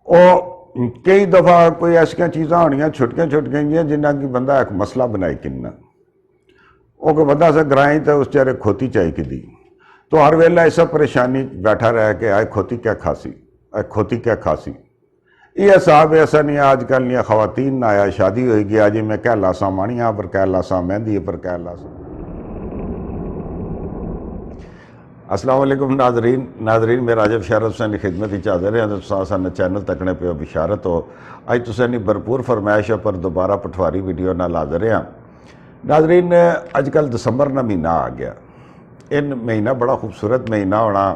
وہ کئی دفعہ کوئی ایسا چیزاں ہونی چھٹکیاں چھٹکیاں جنہ کی بندہ ایک مسئلہ بنائے کننا وہ کوئی بندہ سے گرائیں تو اس چہرے کھوتی چاہی کی دی تو ہر ویلہ ایسا پریشانی بیٹھا رہے کہ آئے کھوتی کیا کھاسی آئے کھوتی کیا کھاسی یہ صاحب ایسا نہیں آج کل نہیں خواتین نہ آیا شادی ہوئی گی آج میں کہہ لاسا مانیاں پر کہہ لاسا مہندی پر کہہ لاسا۔ السلام علیکم ناظرین میں راجب شہرت سے خدمت حاضر ہیں ساسا چینل تکنے پہ بشارت ہو آج تسے بھرپور فرمائش پر دوبارہ پٹھواری ویڈیو نال حاضر ہیں ناظرین۔ اج کل دسمبر نہ مہینہ آ گیا، ان مہینہ بڑا خوبصورت مہینہ ہونا،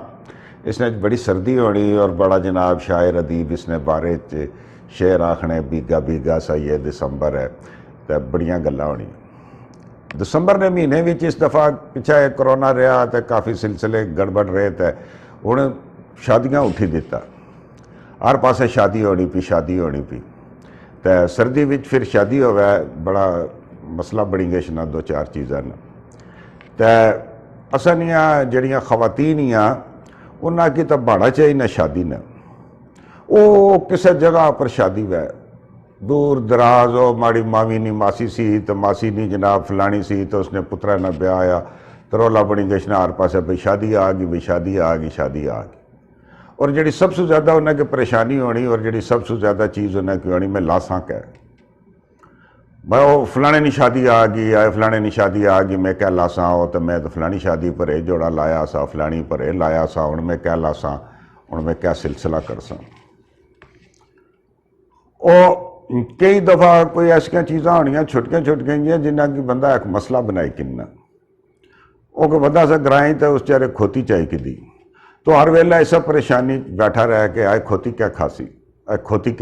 اس نے بڑی سردی ہونی اور بڑا جناب شاعر ادیب اس نے بارے شعر آکھنے بیگا بیگا سا یہ دسمبر ہے تو بڑیاں گلاں ہونی۔ دسمبر نے مہینے وچ اس دفعہ پیچھے کرونا رہا تو کافی سلسلے گڑبڑ رہے تھے، ہن شادیاں اٹھی دیتا، ہر پاسے شادی ہونی پی تو سردی وچ پھر شادی ہوئے بڑا مسئلہ بڑی گے شنا دو چار چیزاں تو اسانیاں جڑیاں خواتین ہیاں انہاں کی تو بہانا چاہیے نہ شادی نہ وہ کسے جگہ پر شادی ہوئے دور دراز ہو ماڑی مامی نہیں ماسی سی تو ماسی نہیں جناب فلانی سی تو اس نے پترہ نہ بیاہ آیا تو رولا بڑی گشنا ہر پاسے بھئی شادی آ گئی شادی آ گئی اور جڑی سب سے زیادہ انہیں کی پریشانی ہونی اور جڑی سب سے زیادہ چیز انہیں کی ہونی میں لاساں کہہ بھئی فلانے نی شادی آ گئی آئے فلانے نی شادی آ گئی میں کہہ لاساں ہو تو میں تو فلانی شادی پر اے جوڑا لایا سا فلانی پر اے لایا سا ان میں کہہ لاساں ان میں کیا سلسلہ کرساں۔ کئی دفعہ کوئی ایسا چیزاں ہونی چھٹکیاں جنہ کی بندہ ایک مسئلہ بنائے کننا وہ کوئی بندہ سے گرائیں تو اس چہرے کھوتی چاہی کی دی تو ہر ویلہ ایسا پریشانی بیٹھا رہے کہ آئے کھوتی کیا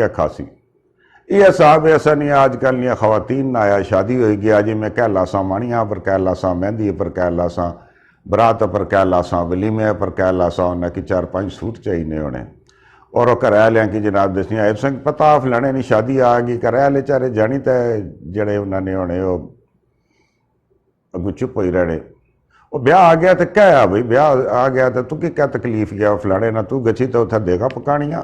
کھاسی یہ صاحب ایسا نہیں آج کل نہیں خواتین نہ آیا شادی ہوئی گی آج میں کہہ لاسا مانیاں پر کہہ لاسا مہندی پر کہہ لاسا برات پر کہہ لاسا ولیمے پر کہہ لاسا انہیں کی 4-5 سوٹ چاہیے ہونے اور وہ کرایہ کی جناب دسیاں ایب سنگ پتا فلانے نی شادی آ گئی کرایہ چارے جانی تے جڑے انہوں نے ہونے وہ اگو چپ ہوئی رہنے وہ بیاہ آ گیا تو کہا بھئی بیاہ آ گیا تو کی کیا تکلیف گیا فلانے نہ تو گچھی تو اتھا دیکھا پکانیاں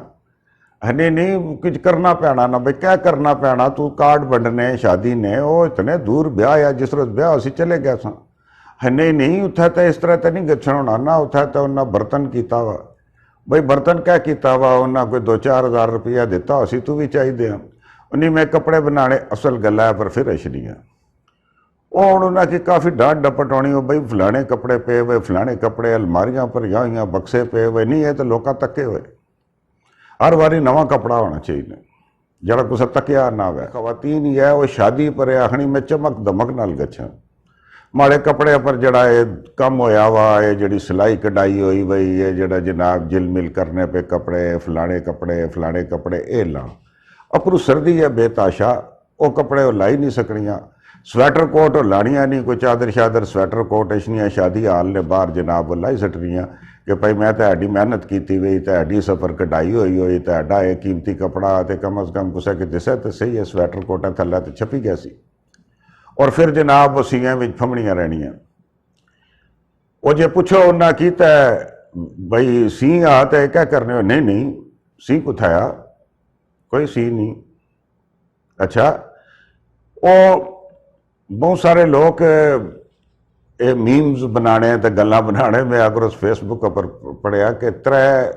نہیں کچھ کرنا پینا نہ بھئی کیا کرنا پینا تو کارڈ بنڈنے شادی نے وہ اتنے دور بیاہ یا جس روز بیاہ اسی چلے گیا سا نہیں اتھا تو اس طرح تو نہیں گچھن ہونا نہ اتھا تو انہاں برتن کیتا ہوا بھئی برتن کیا کیتا ہوا انہاں کوئی 2-4 ہزار روپیہ دیتا اسی تو بھی چاہی دیا انہیں میں کپڑے بنانے اصل گلہ ہے پر پھر اشنیاں اور انہوں کی کافی ڈانٹ ڈپٹ ہونی ہو بھئی فلانے کپڑے پے ہوئے فلانے کپڑے الماریاں پر یہاں بکسے پے ہوئے نہیں ہے تو لوکاں تکے ہوئے ہر باری نواں کپڑا ہونا چاہیے جڑا کسا تکیا نہ ہوئے۔ خواتین ہی ہے وہ شادی پر آخنی میں چمک دمک نال گچھاں مارے کپڑے پر جڑا ہے کم ہویا ہوا ہے جڑی سلائی کڑائی ہوئی بھئی یہ جڑا جناب جل مل کرنے پہ کپڑے فلانے کپڑے اے لاں اپرو سردی ہے بے تاشا وہ کپڑے وہ لائی نہیں سکنیاں سویٹر کوٹ وہ لانیاں نہیں کوئی چادر شادر سویٹر کوٹ اشنیاں شادی حال نے باہر جناب وہ لائی سٹنیاں کہ بھائی میں تو ایڈی محنت کیتی ہوئی تو ایڈی سفر کڑائی ہوئی تو ایڈا ایک قیمتی کپڑا تے کم از کم کسے کے دسے تو صحیح ہے سویٹر کوٹا تھلے تو چھپی گیا سی اور پھر جناب وہ سیاں وچ پھمڑیاں رہنیاں وہ جے پوچھو انہاں کی تے بھئی سی آتے کیا کرنے ہو نہیں سی کو تھایا کوئی سی نہیں اچھا وہ بہت سارے لوگ میمز بنانے تو گلاں بنانے میں اگر اس فیس بک پر پڑھیا کہ 3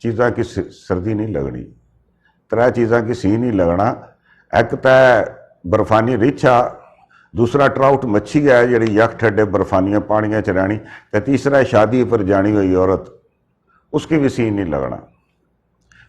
چیزاں کی سردی نہیں لگنی 3 چیزاں کی سی نہیں لگنا ایک تے برفانی ریچھا دوسرا ٹراؤٹ مچھی ہے جڑی یک ٹھڈے برفانیاں پانیاں چرانی تے تیسرا شادی پر جانی ہوئی عورت اس کی بھی سی نہیں لگنا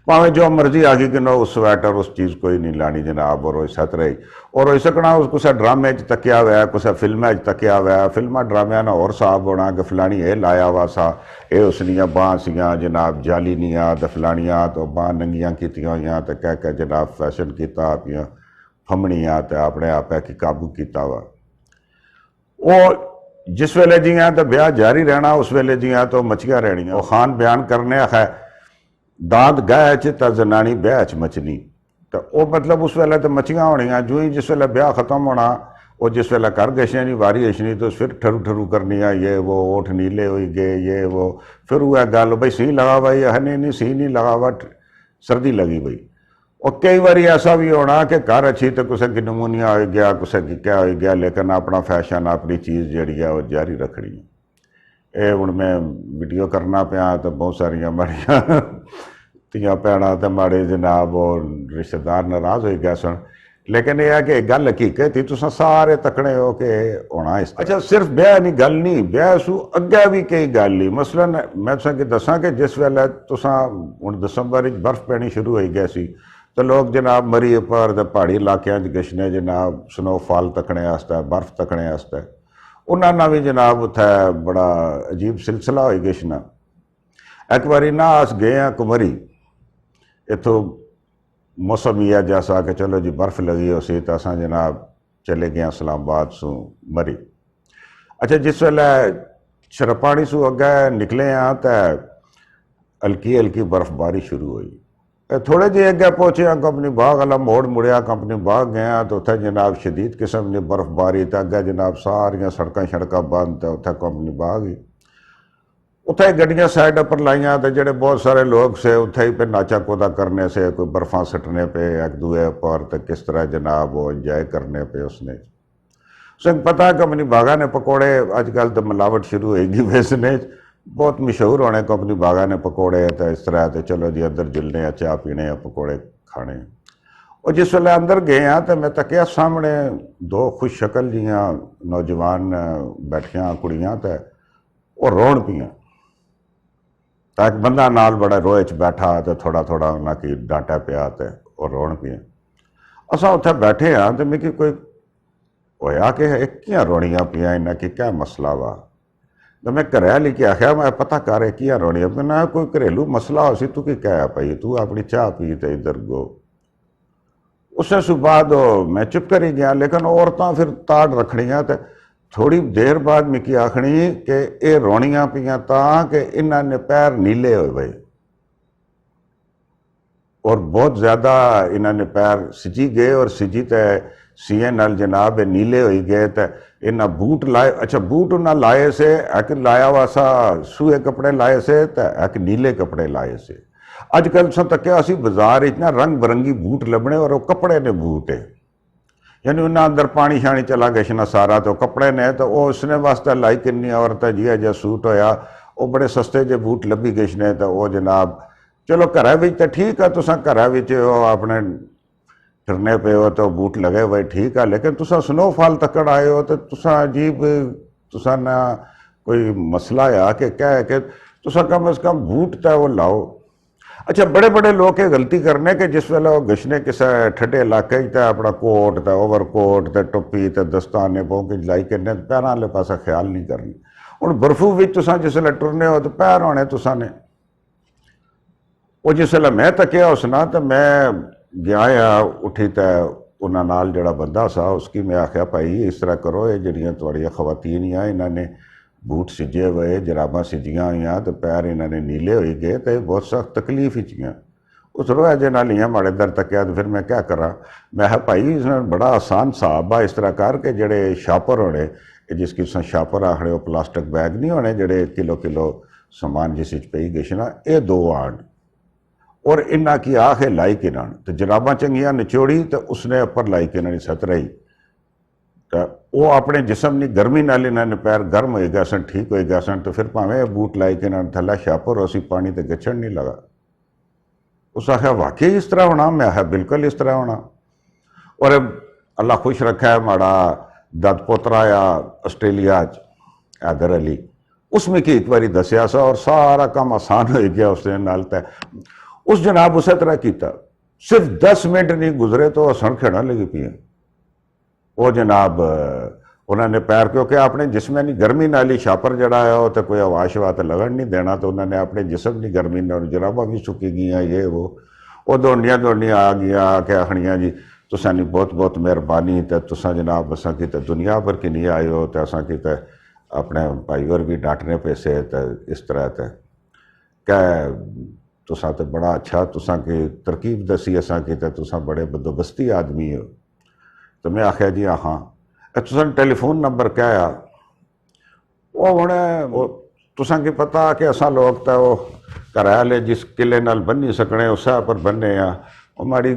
پاویں جو مرضی آگی کہ نو اس سویٹر اس چیز کوئی نہیں لانی جناب اور اس حد رہی اور اس سکنا اس کسا ڈرامے تکیا ہوا ہے کسا فلمیں تکیا ہوا ہے فلمہ ڈرامے نہ اور صاحب ہونا کہ فلانی اے لایا ہوا سا اے اس نیاں باں سیاں جناب جالی نیاں تو فلانیاں تو باں ننگیاں کیتیاں ہویاں تو کہہ جناب فیشن کیتا اپنیاں پھمڑیاں تو اپنے آپ کی قابو کیتا ہوا وہ جس ویلے جیاں تو بیاہ جاری رہنا اس ویلے جیاں تو مچھیاں رہنیاں وہ خان بیان کرنے ہے دانت گائے تا زنانی بیاہ مچنی تو وہ مطلب اس ویلے تو مچھیاں ہونیاں جو ہی جس ویلے بیاہ ختم ہونا وہ جس ویلے کر گشنے نہیں واری اشنی تو پھر ٹھرو کرنی ہے یہ وہ اوٹھ نیلے ہوئی گئے یہ وہ پھر ہوا گل بھئی سی لگا ہوا یہ نہیں سی نہیں لگا ہوا سردی لگی بھئی اور کئی باری ایسا بھی ہونا کہ گھر اچھی تو کسی کی نمونیا ہو گیا کسی کی کیا ہو گیا لیکن اپنا فیشن اپنی چیز جیڑی ہے وہ جاری رکھنی ہے۔ ہوں میں ویڈیو کرنا پیا تو بہت ساریا ماڑیاں تیاں بھیناں تے ماڑے جناب وہ رشتہ دار ناراض ہوئی گئے سن، لیکن یہ ہے کہ گل حقیقت ہی تساں سارے تکڑے ہو کہ ہونا اس طرح۔ اچھا صرف بیاہ نہیں گل نہیں، بیاہ سو اگے بھی کئی گل نہیں، مثلا میں تساں کی دساں کہ جس ویلے تساں ہن دسمبر وچ برف پینی شروع ہوئی گئی سی تو لوگ جناب مری اوپر تے پہاڑی علاقیاں گشنے جناب سنو فال تکنے واسطے برف تکنے واسطے، انہاں نال بھی جناب اتھے بڑا عجیب سلسلہ ہوئی گشنا۔ ایک باری نہ اس گئے ہیں کمری، اتوں موسم یہ جیسا کہ چلو جی برف لگی ہو سی تو اساں جناب چلے گئے اسلام آباد سوں مری۔ اچھا جس ویلے شرپاڑی سو اگے نکلے ہیں تو ہلکی ہلکی برف باری شروع ہوئی، تھوڑے جی اگے پہنچے ہیں کمپنی باغ والا موڑ مڑیا کمپنی باغ گئے ہیں تو اتنے جناب شدید قسم کی برف باری تو اگے جناب ساریاں سڑکاں بند تو اتنے کمپنی باغ ہی اتنے گڈیاں سائڈ پر لائیاں تو جڑے بہت سارے لوگ سے اتنے ہی پہ ناچا کودا کرنے سے کوئی برفاں سٹنے پہ ایک دوے پر تو کس طرح جناب وہ انجوائے کرنے پہ اس نے پتہ ہے کمپنی باغا نے پکوڑے اج کل تو ملاوٹ شروع ہوئے گی ویسنے بہت مشہور ہونے کمپنی باغا نے پکوڑے تو اس طرح تو چلو جی اندر جلنے ہیں چاہ پینے پکوڑے کھانے۔ اور جس ویلے اندر گئے ہیں تو میں تکیا سامنے دو خوش شکل جیاں نوجوان بیٹھیاں کڑیاں تو وہ رون پیاں، تو ایک بندہ نال بڑا روئے چ بیٹھا تو تھوڑا تھوڑا انہاں کی ڈانٹا پیا تو وہ رون پیاں۔ اساں اتھے بیٹھے ہاں تو میں کوئی ہویا کہ ایک کیاں رونیاں پیاں انہاں کی کیا مسئلہ وا، تو میں گھر والی کے آخیا میں پتہ کر کیاں رونیاں تو نہ کوئی گھریلو مسئلہ ہو سی تو کی کہہ پئی تو اپنی چاہ پی تو ادھر گو۔ اس سے بعد میں چپ کر ہی گیا، لیکن عورتاں پھر تاڑ رکھنیاں تو تھوڑی دیر بعد مکی آکھنی کہ اے رونیاں پیاں تاں کہ انہاں نے پیر نیلے ہوئے بھائی، اور بہت زیادہ انہاں نے پیر سجی گئے اور سجی تے سیے نال جناب نیلے ہوئی گئے تے انہاں بوٹ لائے، اچھا بوٹ انہاں لائے سے ایک لایا واسا سوئے کپڑے لائے سے تے ایک نیلے کپڑے لائے سے۔ اج کل سن تکیا اسی بازار اتنا رنگ برنگی بوٹ لبنے اور وہ کپڑے نے بوٹ ہے، یعنی انہاں اندر پانی شانی چلا گشنا سارا تو کپڑے نے تو وہ اس نے واسطے لائی کنی عورتیں جی سوٹ ہویا وہ بڑے سستے جے بوٹ لبی گشنے تو وہ جناب چلو گھر تو ٹھیک ہے تساں گھر اپنے پھرنے پہ ہو تو بوٹ لگے ہوئے ٹھیک ہے، لیکن تساں سنو فال تکڑ آئے ہو تو تساں عجیب تساں نہ کوئی مسئلہ ہے کہ کیا ہے کہ تساں کم از کم بوٹ تے وہ لاؤ۔ اچھا بڑے بڑے لوگ یہ غلطی کرنے کہ جس ویلے وہ گشنے کسے ٹھڈے علاقے تے اپنا کوٹ تے اوور کوٹ تے ٹوپی تے دستانے پاؤں کی لائی کرنے پیراں والے پاسا خیال نہیں کرنی۔ ہن برفو وچ تساں جس ویلے ٹرنے ہو تو پیر ہونے تساں نے، وہ جس ویلے میں تکیا اس نا تو میں گیا اٹھی تے انہاں نال جڑا بندہ سا اس کی میں آخیا بھائی اس طرح کرو یہ جڑیاں تھوڑیاں خواتین ہیں انہاں نے بوٹ سجے ہوئے جراباں سجیاں ہوئیاں تو پیر انہاں نے نیلے ہوئی گئے تو بہت سخت تکلیف ہی چیاں۔ اس روئے جے نال ہی ماڑے در تکیا تو پھر میں کیا کرا، میں بھائی اس نے بڑا آسان صاحب اس طرح کر کے جڑے شاپر ہونے جس کی شاپر آخڑے وہ پلاسٹک بیگ نہیں ہونے جڑے کلو سامان جس پئی گشنا یہ دو آن اور انہاں کی آخے لائی کنان تو جراباں چنگیاں نچوڑی تو اس نے اوپر لائی کنانی ست رہی تو وہ اپنے جسم نی گرمی نال انہاں نے پیر گرم ہوئے گئے سن ٹھیک ہوئے گئے سن تو پھر پاویں بوٹ لائی کنان تھلا شاپر اسی پانی تے گچھن نہیں لگا۔ اس آخیا واقعی اس طرح ہونا، میں آخیا بالکل اس طرح ہونا۔ اور اللہ خوش رکھا ہے ماڑا دد پوترا آیا آسٹریلیا حیدر علی، اس میں کی ایک باری دسیا سا اور سارا کام آسان ہو گیا اس نے نال تے اس جناب اسی طرح کیتا، صرف 10 منٹ نہیں گزرے تو ہسن کھیڑا لگی پیا۔ وہ جناب انہوں نے پیر کیونکہ اپنے جسمانی گرمی نال ہی شاپر جڑا ہے وہ تو کوئی ہوا شوا تو لگن نہیں دینا تو انہوں نے اپنے جسم کی گرمی نال جراباں بھی سکی گیاں یہ وہ دوڑنیاں آ گیا کہ آخنیاں جی تساں نہیں بہت بہت مہربانی تے تساں جناب اساں کی تے دنیا پر کی نہیں آئے ہو تے اساں کی تے اپنے بھائی اور بھی ڈانٹنے پیسے تے اس طرح تے کہ تساں تے بڑا اچھا تساں کی ترکیب دسی اساں کی تے تساں بڑے بندوبستی آدمی ہو۔ تو میں آخیا جی ہاں تساں ٹیلی فون نمبر کیا ہے وہ ہوں تساں کی پتا کہ اساں لوگ تے وہ گھر والے جس قلعے نال بنی سکنے اسے پر بننے ہاں ਉਹ ਮਾੜੀ